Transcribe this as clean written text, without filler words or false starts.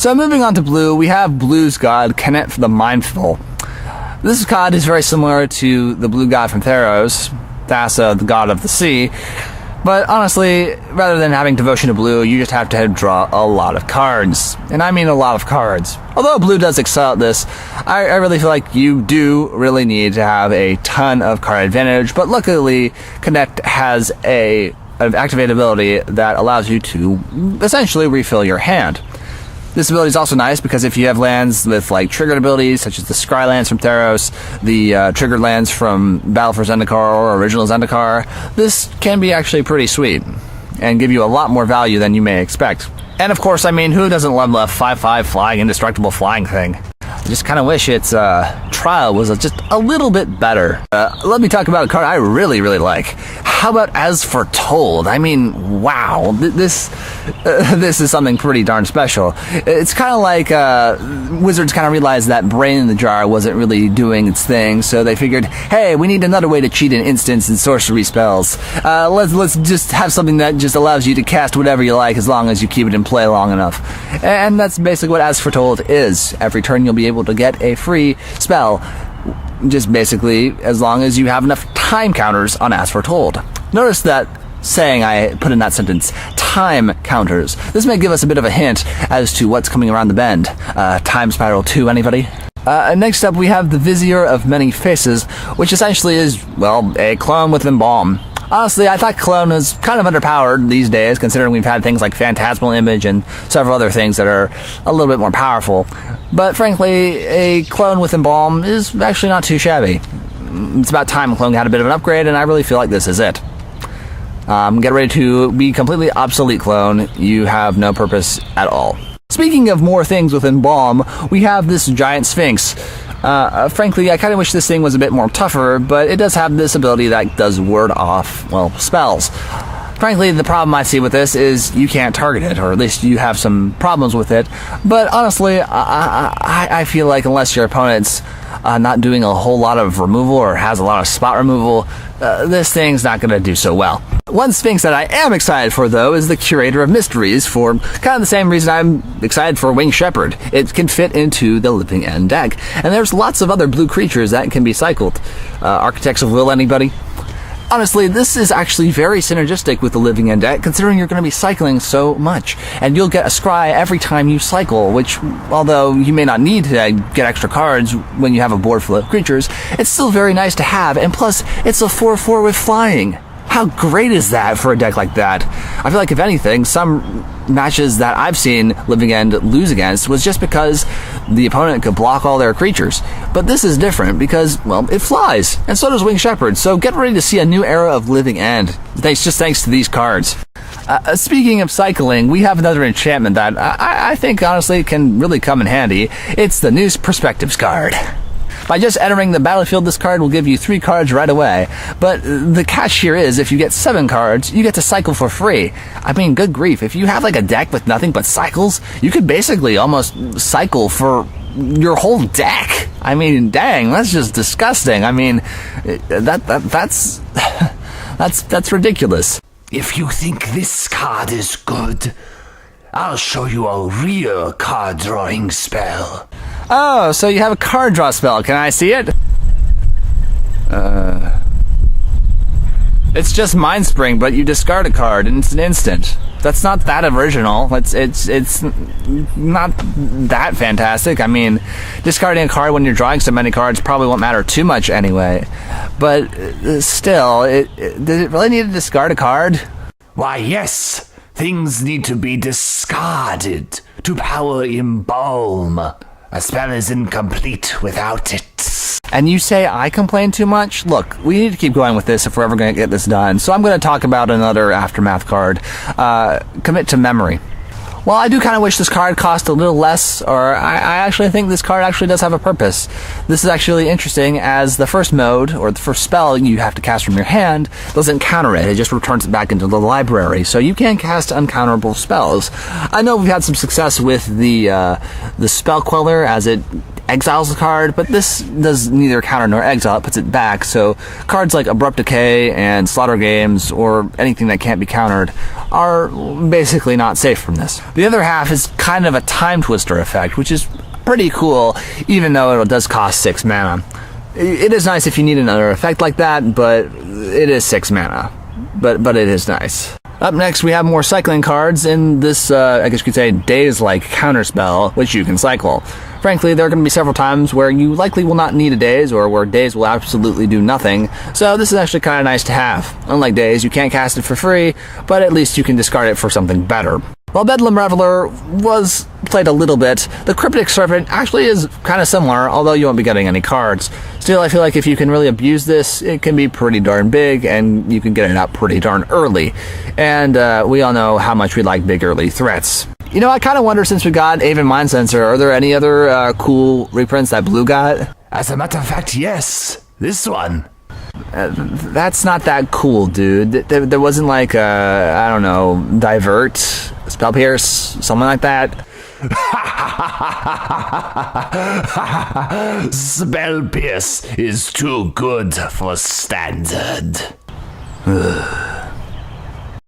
So moving on to blue, we have blue's god, Kennet the Mindful. This god is very similar to the blue god from Theros, Thassa, the god of the sea. But honestly, rather than having devotion to blue, you just have to draw a lot of cards. And I mean a lot of cards. Although blue does excel at this, I really feel like you do really need to have a ton of card advantage. But luckily, Connect has an activated ability that allows you to essentially refill your hand. This ability is also nice because if you have lands with like triggered abilities, such as the Scry lands from Theros, the triggered lands from Battle for Zendikar or Original Zendikar, this can be actually pretty sweet and give you a lot more value than you may expect. And of course, I mean, who doesn't love a 5/5 flying, indestructible flying thing? I just kind of wish its trial was just a little bit better. Let me talk about a card I really, really like. How about As Foretold? I mean, wow, this is something pretty darn special. It's kind of like Wizards kind of realized that Brain in the Jar wasn't really doing its thing, so they figured, hey, we need another way to cheat in instants and sorcery spells. Let's just have something that just allows you to cast whatever you like as long as you keep it in play long enough. And that's basically what As Foretold is. Every turn you'll be able to get a free spell, just basically as long as you have enough time counters on As Foretold. Notice that saying I put in that sentence, time counters. This may give us a bit of a hint as to what's coming around the bend. Time Spiral 2, anybody? Next up we have the Vizier of Many Faces, which essentially is, well, a clone with Embalm. Honestly, I thought Clone was kind of underpowered these days, considering we've had things like Phantasmal Image and several other things that are a little bit more powerful. But frankly, a Clone with Embalm is actually not too shabby. It's about time Clone had a bit of an upgrade, and I really feel like this is it. Get ready to be completely obsolete, Clone. You have no purpose at all. Speaking of more things with Embalm, we have this Giant Sphinx. Frankly, I kind of wish this thing was a bit more tougher, but it does have this ability that does ward off, well, spells. Frankly, the problem I see with this is you can't target it, or at least you have some problems with it. But honestly, I feel like unless your opponent's not doing a whole lot of removal or has a lot of spot removal, this thing's not going to do so well. One Sphinx that I am excited for, though, is the Curator of Mysteries, for kind of the same reason I'm excited for Winged Shepherd. It can fit into the Living End deck, and there's lots of other blue creatures that can be cycled. Architects of Will, anybody? Honestly, this is actually very synergistic with the Living End deck, considering you're going to be cycling so much. And you'll get a Scry every time you cycle, which, although you may not need to get extra cards when you have a board full of creatures, it's still very nice to have, and plus, it's a 4/4 with flying. How great is that for a deck like that? I feel like, if anything, some matches that I've seen Living End lose against was just because the opponent could block all their creatures. But this is different because, well, it flies, and so does Winged Shepherd, so get ready to see a new era of Living End, thanks to these cards. Speaking of cycling, we have another enchantment that I think, honestly, can really come in handy. It's the New Perspectives card. By just entering the battlefield, this card will give you 3 cards right away. But the catch here is, if you get 7 cards, you get to cycle for free. I mean, good grief, if you have like a deck with nothing but cycles, you could basically almost cycle for your whole deck. I mean, dang, that's just disgusting. I mean, that's ridiculous. If you think this card is good, I'll show you a real card drawing spell. Oh, so you have a card draw spell. Can I see it? It's just Mind Spring, but you discard a card and it's an instant. That's not that original. It's not that fantastic. I mean, discarding a card when you're drawing so many cards probably won't matter too much anyway. But still, does it really need to discard a card? Why, yes. Things need to be discarded to power Embalm. A spell is incomplete without it. And you say I complain too much? Look, we need to keep going with this if we're ever going to get this done. So I'm going to talk about another Aftermath card. Commit to Memory. Well, I do kind of wish this card cost a little less, or I actually think this card actually does have a purpose. This is actually interesting, as the first mode, or the first spell you have to cast from your hand, doesn't counter it. It just returns it back into the library, so you can cast uncounterable spells. I know we've had some success with the Spell Queller, as it exiles a card, but this does neither counter nor exile. It puts it back, so cards like Abrupt Decay and Slaughter Games, or anything that can't be countered, are basically not safe from this. The other half is kind of a Time Twister effect, which is pretty cool, even though it does cost 6 mana. It is nice if you need another effect like that, but it is 6 mana. But it is nice. Up next, we have more cycling cards in this, I guess you could say, Daze-like counterspell, which you can cycle. Frankly, there are going to be several times where you likely will not need a Daze, or where Daze will absolutely do nothing, so this is actually kind of nice to have. Unlike Daze, you can't cast it for free, but at least you can discard it for something better. While Bedlam Reveler was played a little bit, the Cryptic Serpent actually is kind of similar, although you won't be getting any cards. Still, I feel like if you can really abuse this, it can be pretty darn big, and you can get it out pretty darn early. And we all know how much we like big early threats. You know, I kind of wonder, since we got Aven Mind Sensor, are there any other cool reprints that Blue got? As a matter of fact, yes. This one. That's not that cool, dude. There wasn't like, I don't know, Divert, Spell Pierce, something like that. Spell Pierce is too good for standard.